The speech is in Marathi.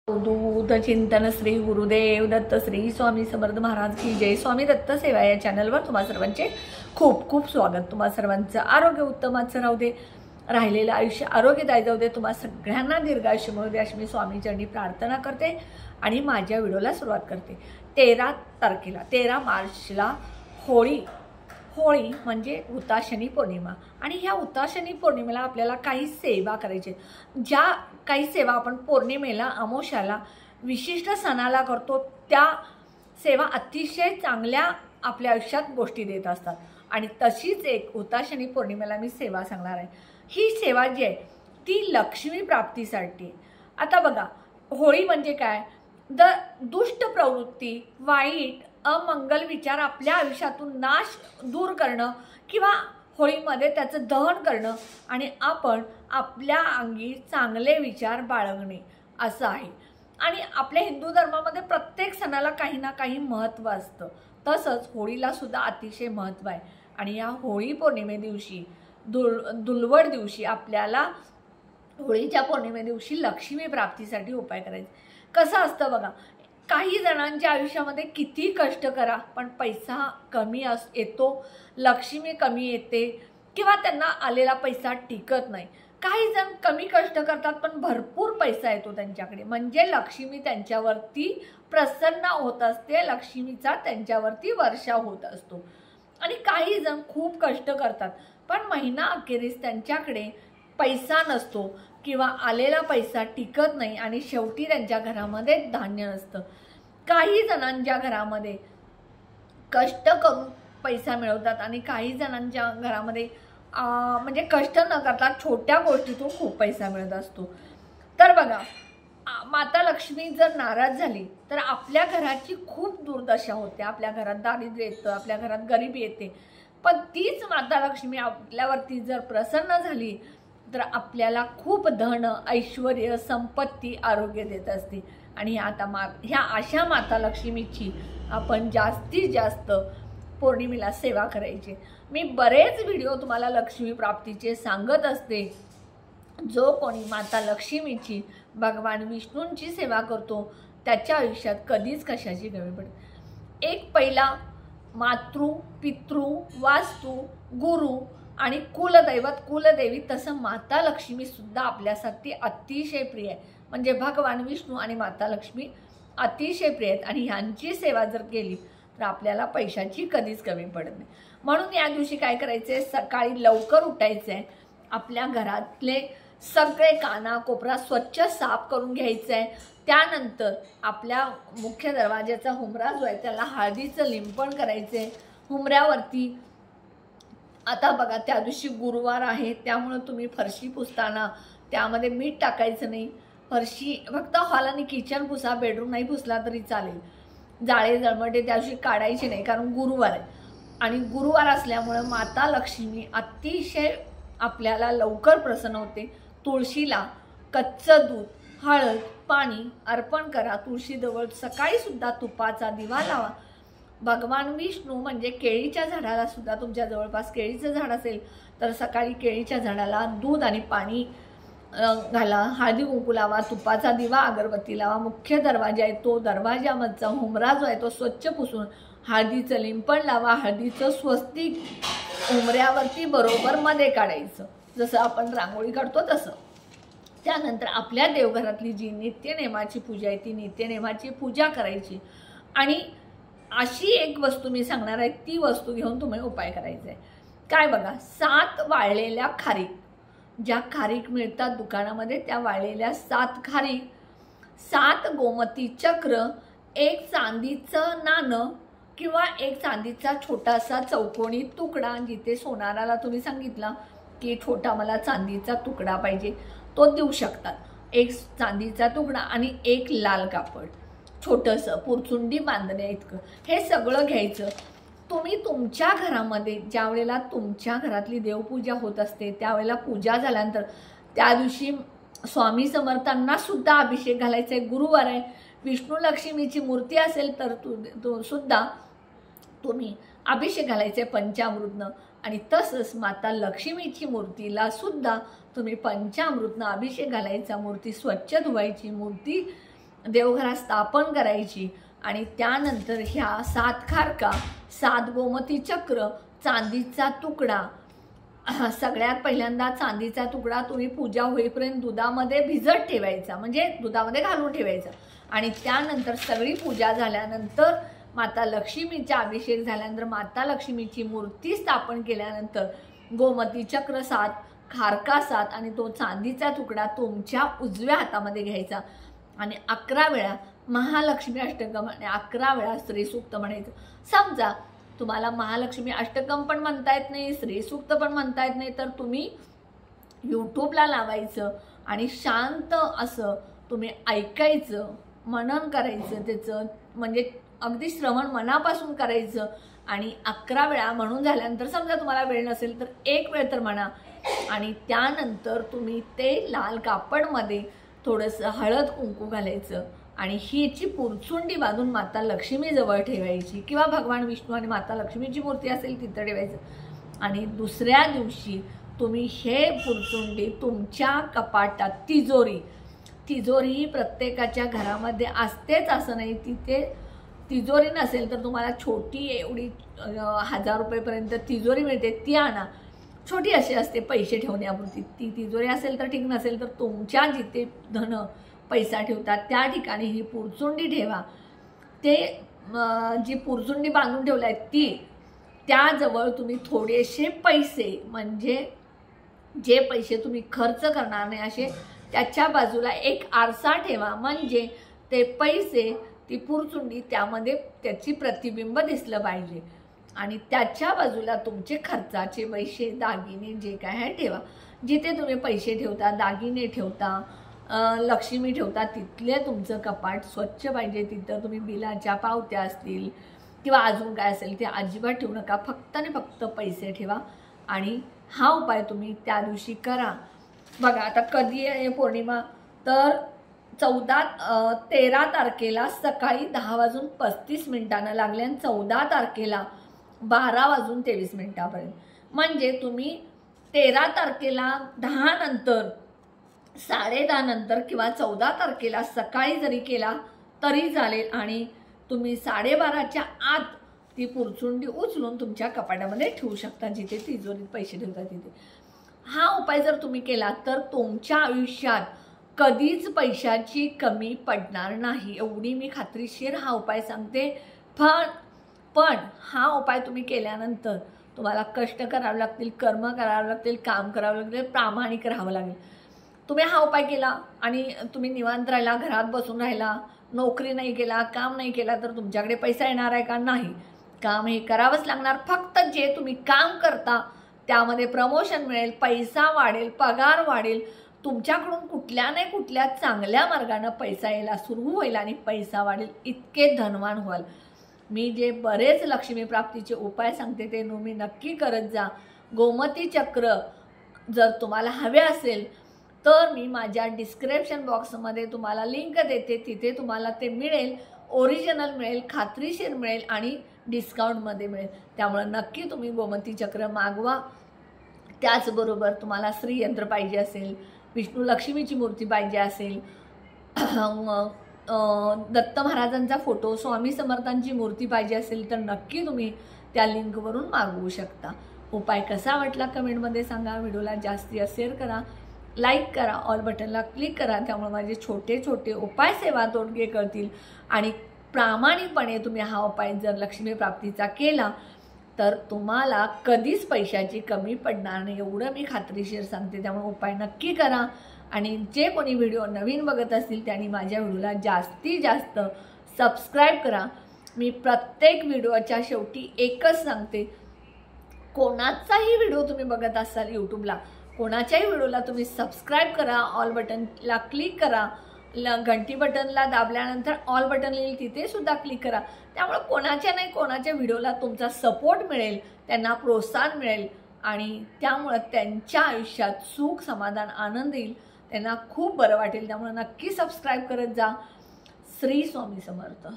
दूध चिंतन श्री गुरुदेव दत्त श्री स्वामी समर्थ महाराज की जय। स्वामी दत्त सेवा या चॅनलवर तुम्हा सर्वांचे खूप खूप स्वागत। तुम्हा सर्वांचं आरोग्य उत्तमाचं राहू दे, राहिलेलं आयुष्य आरोग्यदायी जाऊ दे, तुम्हा सगळ्यांना दीर्घायुष्य मिळू दे अशी मी स्वामीचरणी प्रार्थना करते आणि माझ्या व्हिडिओला सुरुवात करते। 13 तारखेला 13 मार्चला होळी म्हणजे हुताशनी पौर्णिमा आणि ह्या हुताशनी पौर्णिमेला आपल्याला काही सेवा करायची। ज्या काही सेवा आपण पौर्णिमेला अमावस्याला विशिष्ट सणाला करतो त्या सेवा अतिशय चांगल्या आपल्या आयुष्यात गोष्टी देत असतात आणि तशीच एक हुताशनी पौर्णिमेला मी सेवा सांगणार आहे। ही सेवा जी आहे ती लक्ष्मी प्राप्तीसाठी। आता बघा, होळी म्हणजे काय, दुष्ट प्रवृत्ती, वाईट अमंगल विचार आपल्या आयुष्यातून नाश दूर करणं किंवा होळीमध्ये त्याचं दहन करणं आणि आपण आपल्या अंगी चांगले विचार बाळगणे असं आहे। आणि आपल्या हिंदू धर्मामध्ये प्रत्येक सणाला काही ना काही महत्त्व असतं, तसंच होळीला सुद्धा अतिशय महत्त्व आहे। आणि या होळी पौर्णिमे दिवशी धुळवड दिवशी आपल्याला होळीच्या पौर्णिमे दिवशी लक्ष्मी प्राप्तीसाठी उपाय करायचे। कसं असतं बघा, काही जणांच्या आयुष्यामध्ये किती कष्ट करा पण पैसा कमी येतो, लक्ष्मी कमी येते किंवा त्यांना आलेला पैसा टिकत नाही। काही जण कमी कष्ट करतात पण भरपूर पैसा येतो त्यांच्याकडे, म्हणजे लक्ष्मी त्यांच्यावरती प्रसन्न होत असते, लक्ष्मीचा त्यांच्यावरती वर्षाव होत असतो। आणि काही जण खूप कष्ट करतात पण महिना अखेरीस त्यांच्याकडे पैसा नसतो किंवा आलेला पैसा टिकत नाही आणि शेवटी त्यांच्या घरामध्ये धान्य नसतं। काही जणांच्या घरामध्ये कष्ट करून पैसा मिळवतात आणि काही जणांच्या घरामध्ये म्हणजे कष्ट न करता छोट्या गोष्टीतून खूप पैसा मिळत असतो। तर बघा, माता लक्ष्मी जर नाराज झाली तर आपल्या घराची खूप दुर्दशा होते, आपल्या घरात दारिद्र्य येतं, आपल्या घरात गरिबी येते। पण तीच माता लक्ष्मी आपल्यावरती जर प्रसन्न झाली तर आपल्याला खूप धन, ऐश्वर, संपत्ती, आरोग्य देत असते। आणि ह्या अशा माता लक्ष्मीची आपण जास्तीत जास्त पौर्णिमेला सेवा करायची। मी बरेच व्हिडिओ तुम्हाला लक्ष्मी प्राप्तीचे सांगत असते। जो कोणी माता लक्ष्मीची, भगवान विष्णूंची सेवा करतो त्याच्या आयुष्यात कधीच कशाची कमी पडत। एक पहिला मातृ, पितृ, वास्तू, गुरु आणि कुलदैवत, कुलदेवी, तसं माता लक्ष्मी सुद्धा आपल्यासाठी अतिशय प्रिय आहे। म्हणजे भगवान विष्णू आणि माता लक्ष्मी अतिशय प्रिय आहेत आणि ह्यांची सेवा जर केली तर आपल्याला पैशाची कधीच कमी पडत नाही। म्हणून या दिवशी काय करायचे, सकाळी लवकर उठायचं आहे, आपल्या घरातले सगळे कानाकोपरा स्वच्छ साफ करून घ्यायचं आहे। त्यानंतर आपल्या मुख्य दरवाजाचा हुमरा जो आहे त्याला हळदीचं लिंपण करायचं आहे। हुमऱ्यावरती आता बघा, त्या दिवशी गुरुवार आहे त्यामुळे तुम्ही फरशी पुसताना त्यामध्ये मीठ टाकायचं नाही। फरशी फक्त हॉल आणि किचन पुसा, बेडरूम नाही पुसला तरी चालेल। जाळे जळमटे त्या दिवशी काढायचे नाही कारण गुरुवार आहे आणि गुरुवार असल्यामुळे माता लक्ष्मी अतिशय आपल्याला लवकर प्रसन्न होते। तुळशीला कच्चं दूध, हळद, पाणी अर्पण करा तुळशीजवळ। सकाळी सुद्धा तुपाचा दिवा लावा। भगवान विष्णू म्हणजे केळीच्या झाडाला सुद्धा, तुमच्या जवळपास केळीचं झाड असेल तर सकाळी केळीच्या झाडाला दूध आणि पाणी घाला, हळदी कुंकू लावा, तुपाचा दिवा, अगरबत्ती लावा। मुख्य दरवाजा आहे तो दरवाजामधचा हुमरा जो आहे तो स्वच्छ पुसून हळदीचं लिंपण लावा। हळदीचं स्वस्तिक हुमऱ्यावरती बरोबर मध्ये काढायचं, जसं आपण रांगोळी काढतो तसं। त्यानंतर आपल्या देवघरातली जी नित्यनेमाची पूजा आहे ती नित्यनेमाची पूजा करायची आणि अशी एक वस्तू मी सांगणार आहे, ती वस्तू घेऊन तुम्ही उपाय करायचा आहे। काय बघा, 7 वाळलेल्या खारीक, ज्या खारीक मिळतात दुकानामध्ये त्या वाळलेल्या 7 खारीक, 7 गोमती चक्र, 1 चांदीचं नाणं किंवा 1 चांदीचा छोटासा चौकोनी तुकडा, जिथे सोनाराला तुम्ही सांगितला की छोटा मला चांदीचा तुकडा पाहिजे तो देऊ शकतात। 1 चांदीचा तुकडा आणि 1 लाल कापड छोटंसं पुरचुंडी बांधण्या इतकं, हे सगळं घ्यायचं। तुम्ही तुमच्या घरामध्ये ज्या वेळेला तुमच्या घरातली देवपूजा होत असते त्यावेळेला पूजा झाल्यानंतर त्या दिवशी स्वामी समर्थांना सुद्धा अभिषेक घालायचा आहे। गुरुवार आहे, विष्णू लक्ष्मीची मूर्ती असेल तर सुद्धा तुम्ही अभिषेक घालायचे पंचामृतनं आणि तसंच माता लक्ष्मीची मूर्तीला सुद्धा तुम्ही पंचामृतनं अभिषेक घालायचा। मूर्ती स्वच्छ धुवायची, मूर्ती देवघरात स्थापन करायची आणि त्यानंतर ह्या 7 खारका, 7 गोमती चक्र, चांदीचा तुकडा, सगळ्यात पहिल्यांदा चांदीचा तुकडा तुम्ही पूजा होईपर्यंत दुधामध्ये भिजत ठेवायचा, म्हणजे दुधामध्ये घालून ठेवायचा आणि त्यानंतर सगळी पूजा झाल्यानंतर माता लक्ष्मीचा अभिषेक झाल्यानंतर माता लक्ष्मीची मूर्ती स्थापन केल्यानंतर गोमती चक्र 7, खारका 7 आणि तो चांदीचा तुकडा तुमच्या उजव्या हातामध्ये घ्यायचा आणि 11 वेळा महालक्ष्मी अष्टकम आणि 11 वेळा श्रीसूक्त म्हणायचं. समजा तुम्हाला महालक्ष्मी अष्टकम पण म्हणता येत नाही, श्रीसूक्त पण म्हणता येत नाही, तर तुम्ही यूट्यूबला लावायचं आणि शांत असं तुम्ही ऐकायचं, मनन करायचं त्याचं, म्हणजे अगदी श्रवण मनापासून करायचं आणि 11 वेळा म्हणून झाल्यानंतर समजा तुम्हाला वेळ नसेल तर 1 वेळ तर म्हणा आणि त्यानंतर तुम्ही ते लाल कापडमध्ये थोडंसं हळद कुंकू घालायचं आणि हीची पुरचुंडी बांधून माता लक्ष्मीजवळ ठेवायची किंवा भगवान विष्णू आणि माता लक्ष्मीची मूर्ती असेल तिथं ठेवायचं आणि दुसऱ्या दिवशी तुम्ही हे पुरचुंडी तुमच्या कपाटात, तिजोरी ही प्रत्येकाच्या घरामध्ये असतेच असं नाही, तिथे तिजोरी नसेल तर तुम्हाला छोटी एवढी 1000 रुपयेपर्यंत तिजोरी मिळते, ती आणा. छोटी अशी असते पैसे ठेवण्यापुरती, ती तिजोरी असेल तर ठीक, नसेल तर तुमच्या जिथे धन पैसा ठेवतात त्या ठिकाणी ही पुरचुंडी ठेवा. ते जी पुरचुंडी बांधून ठेवलाय ती त्याजवळ तुम्ही थोडेसे पैसे, म्हणजे जे पैसे तुम्ही खर्च करणार नाही असे, त्याच्या बाजूला एक आरसा ठेवा, म्हणजे ते पैसे, ती पुरचुंडी, त्यामध्ये त्याची प्रतिबिंब दिसलं पाहिजे आणि त्याच्या बाजूला तुमचे खर्चाचे पैसे, दागिने जे काय आहे ठेवा. जिथे तुम्ही पैसे ठेवता, दागिने ठेवता, लक्ष्मी ठेवता, तिथले तुमचं कपाट स्वच्छ पाहिजे. तिथं तुम्ही बिलाच्या पावत्या असतील किंवा अजून काय असेल ते अजिबात ठेवू नका, फक्त आणि फक्त पैसे ठेवा आणि हा उपाय तुम्ही त्या दिवशी करा. बघा आता कधी आहे पौर्णिमा, तर 13 तारखेला सकाळी 10:35 लागले आणि 14 तारखेला 12:23 म्हणजे तुम्ही 13 तारखेला 10 नंतर, 10:30 नंतर किंवा 14 तारखेला सकाळी जरी केला तरी चालेल आणि तुम्ही 12:30च्या आत ती पुरचुंडी उचलून तुमच्या कपाटामध्ये ठेवू शकता, जिथे तिजोरीत पैसे ठेवतात तिथे. हा उपाय जर तुम्ही केला तर तुमच्या आयुष्यात कधीच पैशाची कमी पडणार नाही, एवढी मी खात्रीशीर हा उपाय सांगते. पण हा उपाय तुम्ही केल्यानंतर तुम्हाला कष्ट करावे लागतील, कर्म करावे लागतील, काम करावं लागेल, प्रामाणिक राहावं लागेल. तुम्ही हा उपाय केला आणि तुम्ही निवांत राहिला, घरात बसून राहिला, नोकरी नाही केला, काम नाही केला, तर तुमच्याकडे पैसा येणार आहे का? नाही. काम हे करावंच लागणार. फक्त जे तुम्ही काम करता त्यामध्ये प्रमोशन मिळेल, पैसा वाढेल, पगार वाढेल, तुमच्याकडून कुठल्या नाही कुठल्या चांगल्या मार्गाने पैसा यायला सुरू होईल आणि पैसा वाढेल, इतके धनवान व्हाल. मी जे बरेच लक्ष्मी प्राप्तीचे उपाय सांगते ते तुम्ही नक्की करत जा. गोमती चक्र जर तुम्हाला हवे असेल तर मी माझ्या डिस्क्रिप्शन बॉक्समध्ये तुम्हाला लिंक देते, तिथे तुम्हाला ते मिळेल, ओरिजिनल मिळेल, खात्रीशीर मिळेल आणि डिस्काउंटमध्ये मिळेल. त्यामुळे नक्की तुम्ही गोमती चक्र मागवा. त्याचबरोबर तुम्हाला श्रीयंत्र पाहिजे असेल, विष्णू लक्ष्मीची मूर्ती पाहिजे असेल, दत्त महाराजांचा फोटो, स्वामी समर्थांची मूर्ती पाहिजे असेल तर नक्की तुम्ही त्या लिंकवरून मागवू शकता. उपाय कसा वाटला कमेंटमध्ये सांगा. व्हिडिओला जास्तीत शेअर करा, लाईक करा, ऑल बटनला क्लिक करा. त्यामुळे माझे छोटे छोटे उपाय सेवा तोडगे करतील आणि प्रामाणिकपणे तुम्ही हा उपाय जर लक्ष्मी प्राप्तीचा केला तर तुम्हाला कधीच पैशाची कमी पडणार नाही, एवढं मी खात्रीशीर सांगते. त्यामुळे उपाय नक्की करा आणि जे कोणी व्हिडिओ नवीन बघत असतील त्यांनी माझ्या व्हिडिओला जास्तीत जास्त सबस्क्राईब करा. मी प्रत्येक व्हिडिओच्या शेवटी एकच सांगते, कोणाचाही व्हिडिओ तुम्ही बघत असाल यूट्यूबला, कोणाच्याही व्हिडिओला तुम्ही सबस्क्राईब करा, ऑल बटनला क्लिक करा, घंटी बटनला दाबल्यानंतर ऑल बटन येईल तिथे सुद्धा क्लिक करा. त्यामुळे कोणाच्या नाही कोणाच्या व्हिडिओला तुमचा सपोर्ट मिळेल, त्यांना प्रोत्साहन मिळेल आणि त्यामुळे त्यांच्या आयुष्यात सुख, समाधान, आनंद येईल, त्यांना खूप बरं वाटेल. त्यामुळे नक्की सबस्क्राईब करत जा. श्री स्वामी समर्थ.